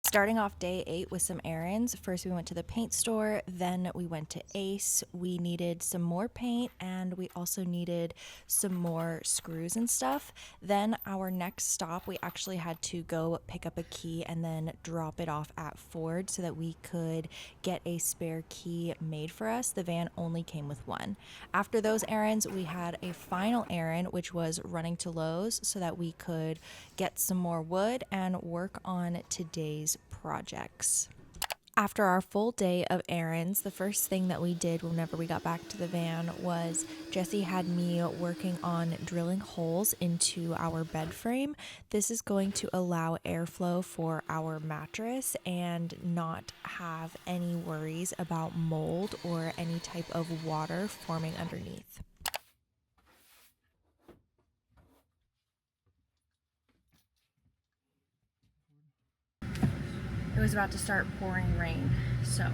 Starting off day 8 with some errands. First, we went to the paint store, then we went to Ace. We needed some more paint and we also needed some more screws and stuff. Then, our next stop, we actually had to go pick up a key and then drop it off at Ford so that we could get a spare key made for us. The van only came with one. After those errands, we had a final errand, which was running to Lowe's so that we could get some more wood and work on today's projects. After our full day of errands, the first thing that we did whenever we got back to the van was Jesse had me working on drilling holes into our bed frame. This is going to allow airflow for our mattress and not have any worries about mold or any type of water forming underneath. It was about to start pouring rain, so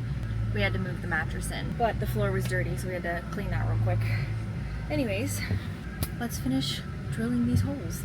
we had to move the mattress in. But the floor was dirty, so we had to clean that real quick. Anyways, let's finish drilling these holes.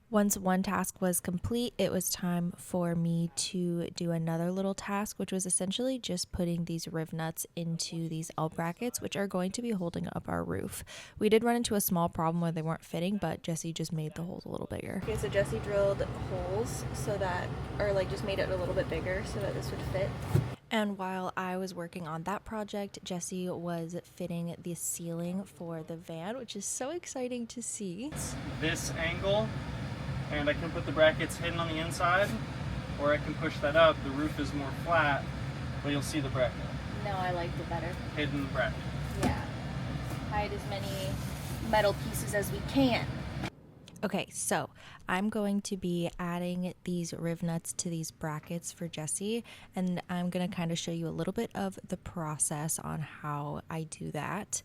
Once one task was complete, it was time for me to do another little task, which was essentially just putting these riv nuts into these L brackets, which are going to be holding up our roof. We did run into a small problem where they weren't fitting, but Jesse just made the holes a little bigger. Okay, so Jesse drilled holes so that, or like just made it a little bit bigger so that this would fit. And while I was working on that project, Jesse was fitting the ceiling for the van, which is so exciting to see. This angle, and I can put the brackets hidden on the inside, or I can push that up. The roof is more flat, but you'll see the bracket. No, I liked it better. Hidden bracket. Yeah. Hide as many metal pieces as we can. Okay, so I'm going to be adding these riv nuts to these brackets for Jesse, and I'm going to kind of show you a little bit of the process on how I do that.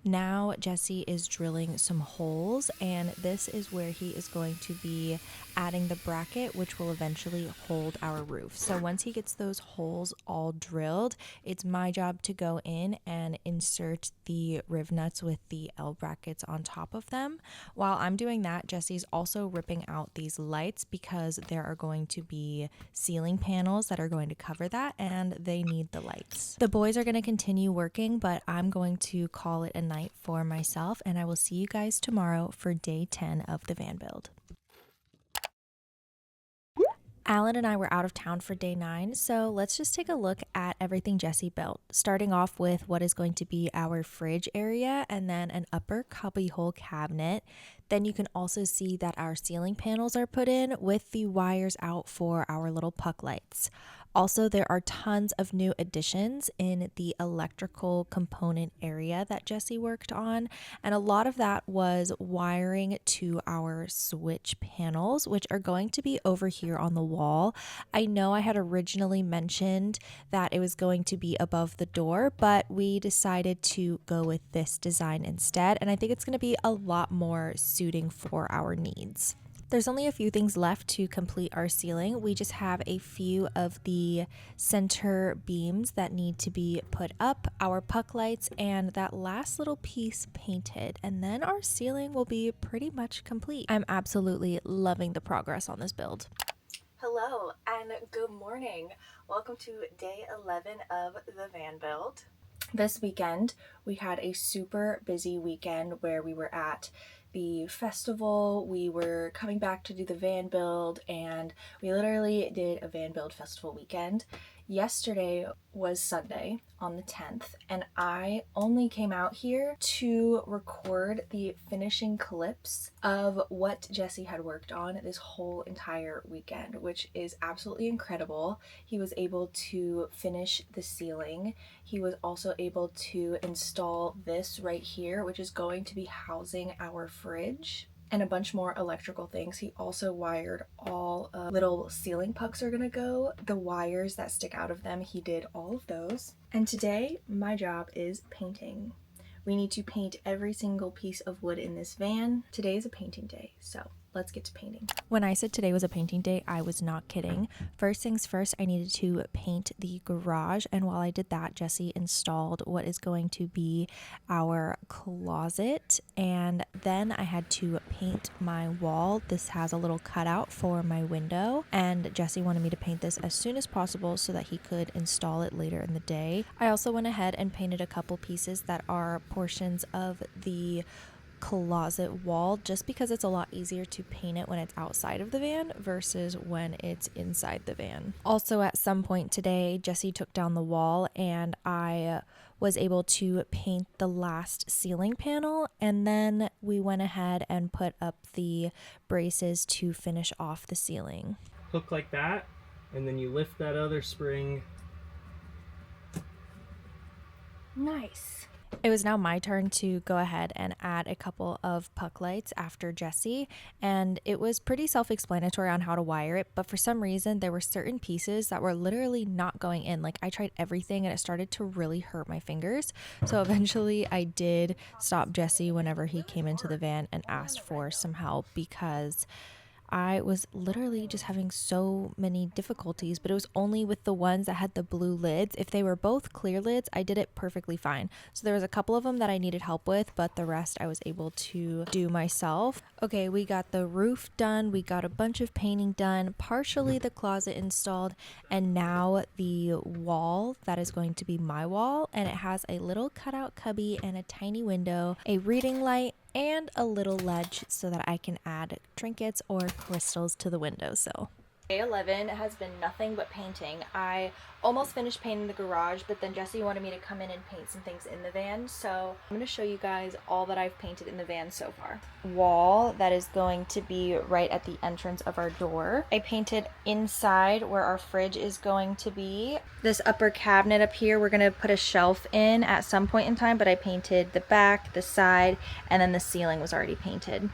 Now Jesse is drilling some holes, and this is where he is going to be adding the bracket, which will eventually hold our roof. So once he gets those holes all drilled, it's my job to go in and insert the riv nuts with the L brackets on top of them. While I'm doing that, Jesse's also ripping out these lights because there are going to be ceiling panels that are going to cover that, and they need the lights. The boys are going to continue working, but I'm going to call it a night for myself, and I will see you guys tomorrow for day 10 of the van build. Alan and I were out of town for day 9, so let's just take a look at everything Jesse built, starting off with what is going to be our fridge area and then an upper cubbyhole cabinet. Then you can also see that our ceiling panels are put in with the wires out for our little puck lights. Also, there are tons of new additions in the electrical component area that Jesse worked on, and a lot of that was wiring to our switch panels, which are going to be over here on the wall. I know I had originally mentioned that it was going to be above the door, but we decided to go with this design instead, and I think it's going to be a lot more suiting for our needs. There's only a few things left to complete our ceiling. We just have a few of the center beams that need to be put up, our puck lights, and that last little piece painted, and then our ceiling will be pretty much complete. I'm absolutely loving the progress on this build. Hello and good morning. Welcome to day 11 of the van build. This weekend, we had a super busy weekend where we were at the festival, we were coming back to do the van build, and we literally did a van build festival weekend. Yesterday was Sunday on the 10th, and I only came out here to record the finishing clips of what Jesse had worked on this whole entire weekend, which is absolutely incredible. He was able to finish the ceiling. He was also able to install this right here, which is going to be housing our fridge, and a bunch more electrical things. He also wired all little ceiling pucks are gonna go. The wires that stick out of them, he did all of those. And today, my job is painting. We need to paint every single piece of wood in this van. Today is a painting day, so let's get to painting. When I said today was a painting day, I was not kidding. First things first, I needed to paint the garage, and while I did that, Jesse installed what is going to be our closet, and then I had to paint my wall. This has a little cutout for my window, and Jesse wanted me to paint this as soon as possible so that he could install it later in the day. I also went ahead and painted a couple pieces that are portions of the closet wall, just because it's a lot easier to paint it when it's outside of the van versus when it's inside the van. Also, at some point today, Jesse took down the wall and I was able to paint the last ceiling panel, and then we went ahead and put up the braces to finish off the ceiling. Hook like that, and then you lift that other spring. Nice. It was now my turn to go ahead and add a couple of puck lights after Jesse, and it was pretty self-explanatory on how to wire it, but for some reason there were certain pieces that were literally not going in. Like, I tried everything and it started to really hurt my fingers, so eventually I did stop Jesse whenever he came into the van and asked for some help, because I was literally just having so many difficulties, but it was only with the ones that had the blue lids. If they were both clear lids, I did it perfectly fine. So there was a couple of them that I needed help with, but the rest I was able to do myself. Okay, we got the roof done, we got a bunch of painting done, partially the closet installed, and now the wall that is going to be my wall, and it has a little cutout cubby and a tiny window, a reading light, and a little ledge so that I can add trinkets or crystals to the windowsill. Day 11 has been nothing but painting. I almost finished painting the garage, but then Jesse wanted me to come in and paint some things in the van, so I'm going to show you guys all that I've painted in the van so far. Wall that is going to be right at the entrance of our door. I painted inside where our fridge is going to be. This upper cabinet up here, we're going to put a shelf in at some point in time, but I painted the back, the side, and then the ceiling was already painted.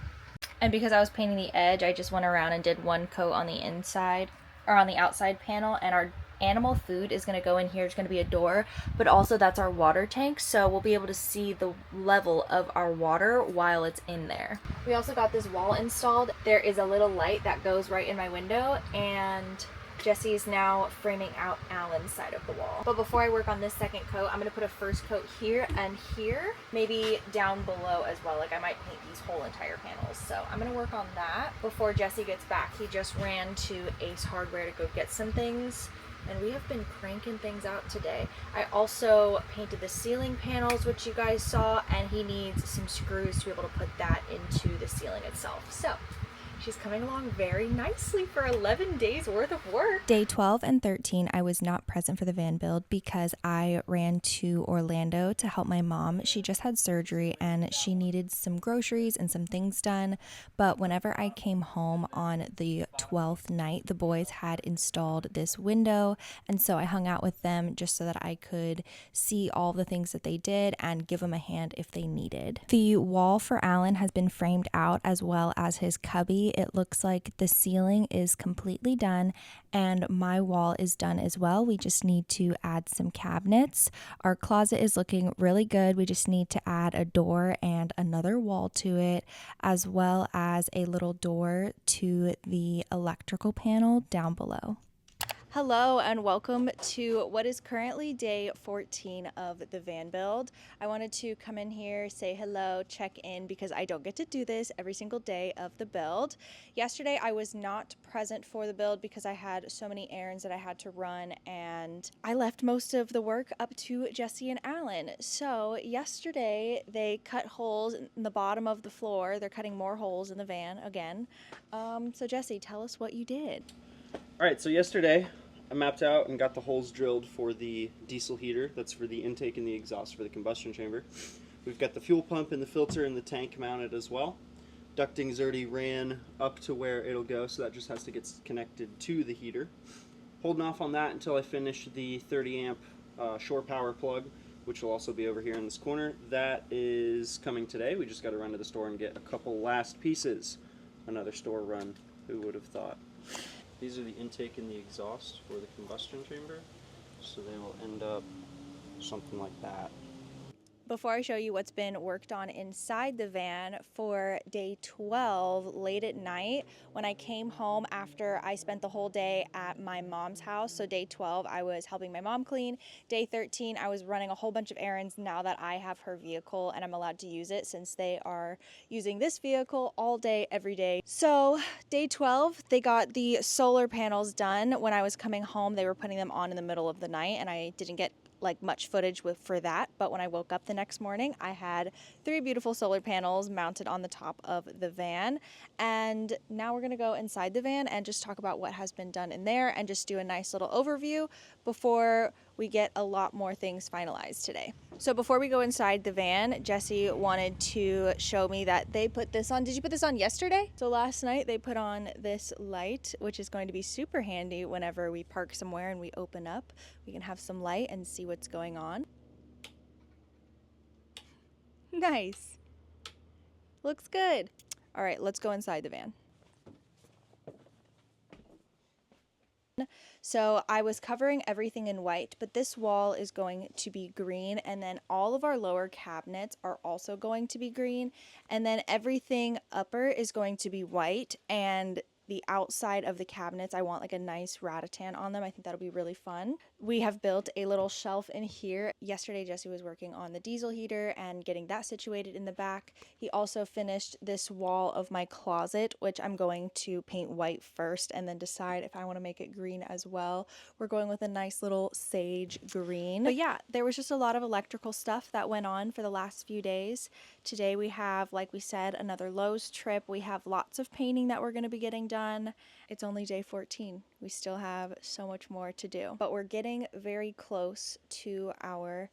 And because I was painting the edge, I just went around and did one coat on the inside, or on the outside panel, and our animal food is going to go in here. It's going to be a door, but also that's our water tank, so we'll be able to see the level of our water while it's in there. We also got this wall installed. There is a little light that goes right in my window, and Jesse is now framing out Alan's side of the wall. But before I work on this second coat, I'm going to put a first coat here and here, maybe down below as well. Like, I might paint these whole entire panels. So I'm going to work on that before Jesse gets back. He just ran to Ace Hardware to go get some things, and we have been cranking things out today. I also painted the ceiling panels, which you guys saw, and he needs some screws to be able to put that into the ceiling itself. So she's coming along very nicely for 11 days worth of work. Day 12 and 13, I was not present for the van build because I ran to Orlando to help my mom. She just had surgery and she needed some groceries and some things done. But whenever I came home on the 12th night, the boys had installed this window. And so I hung out with them just so that I could see all the things that they did and give them a hand if they needed. The wall for Alan has been framed out, as well as his cubby. It looks like the ceiling is completely done and my wall is done as well. We just need to add some cabinets. Our closet is looking really good. We just need to add a door and another wall to it, as well as a little door to the electrical panel down below. Hello and welcome to what is currently day 14 of the van build. I wanted to come in here, say hello, check in, because I don't get to do this every single day of the build. Yesterday I was not present for the build because I had so many errands that I had to run, and I left most of the work up to Jesse and Alan. So yesterday they cut holes in the bottom of the floor. They're cutting more holes in the van again. So Jesse, tell us what you did. All right, so yesterday I mapped out and got the holes drilled for the diesel heater. That's for the intake and the exhaust for the combustion chamber. We've got the fuel pump and the filter and the tank mounted as well. Ducting's already ran up to where it'll go, so that just has to get connected to the heater. Holding off on that until I finish the 30 amp shore power plug, which will also be over here in this corner. That is coming today. We just got to run to the store and get a couple last pieces. Another store run, who would have thought? These are the intake and the exhaust for the combustion chamber, so they will end up something like that. Before I show you what's been worked on inside the van for day 12, late at night, when I came home after I spent the whole day at my mom's house, so day 12, I was helping my mom clean. Day 13, I was running a whole bunch of errands now that I have her vehicle and I'm allowed to use it since they are using this vehicle all day, every day. So day 12, they got the solar panels done. When I was coming home, they were putting them on in the middle of the night and I didn't get like much footage for that, but when I woke up the next morning, I had 3 beautiful solar panels mounted on the top of the van. And now we're gonna go inside the van and just talk about what has been done in there and just do a nice little overview before we get a lot more things finalized today. So before we go inside the van, Jesse wanted to show me that they put this on. Did you put this on yesterday? So last night they put on this light, which is going to be super handy whenever we park somewhere and we open up. We can have some light and see what's going on. Nice. Looks good. All right, let's go inside the van. So I was covering everything in white, but this wall is going to be green, and then all of our lower cabinets are also going to be green, and then everything upper is going to be white, and the outside of the cabinets, I want like a nice rattan on them. I think that'll be really fun. We have built a little shelf in here. Yesterday, Jesse was working on the diesel heater and getting that situated in the back. He also finished this wall of my closet, which I'm going to paint white first and then decide if I want to make it green as well. We're going with a nice little sage green. But yeah, there was just a lot of electrical stuff that went on for the last few days. Today we have, like we said, another Lowe's trip. We have lots of painting that we're going to be getting done. It's only day 14. We still have so much more to do, but we're getting very close to our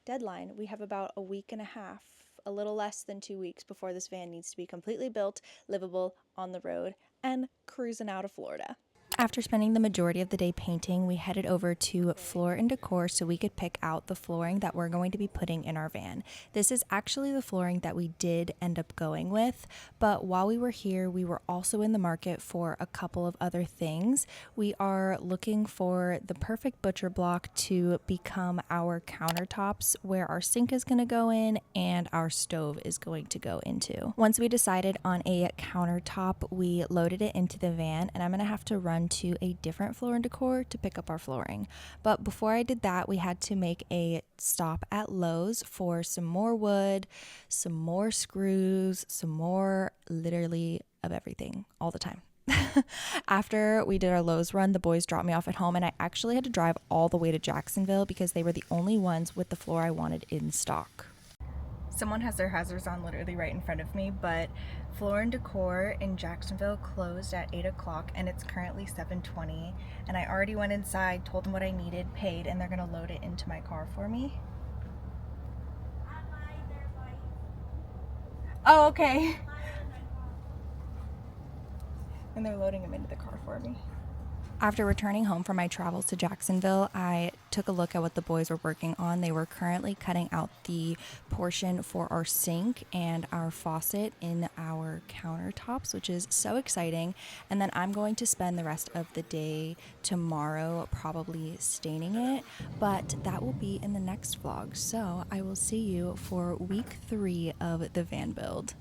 deadline. We have about a week and a half, a little less than 2 weeks before this van needs to be completely built, livable, on the road, and cruising out of Florida. After spending the majority of the day painting, we headed over to Floor and Decor so we could pick out the flooring that we're going to be putting in our van. This is actually the flooring that we did end up going with, but while we were here, we were also in the market for a couple of other things. We are looking for the perfect butcher block to become our countertops, where our sink is going to go in and our stove is going to go into. Once we decided on a countertop, we loaded it into the van, and I'm going to have to run to a different Floor and Decor to pick up our flooring. But before I did that, we had to make a stop at Lowe's for some more wood, some more screws, some more literally of everything all the time. After we did our Lowe's run, the boys dropped me off at home, and I actually had to drive all the way to Jacksonville because they were the only ones with the floor I wanted in stock. Someone has their hazards on literally right in front of me, but Floor and Decor in Jacksonville closed at 8 o'clock and it's currently 7:20, and I already went inside, told them what I needed, paid, and they're gonna load it into my car for me. Oh, okay. And they're loading them into the car for me. After returning home from my travels to Jacksonville, I took a look at what the boys were working on. They were currently cutting out the portion for our sink and our faucet in our countertops, which is so exciting. And then I'm going to spend the rest of the day tomorrow probably staining it, but that will be in the next vlog. So I will see you for week 3 of the van build.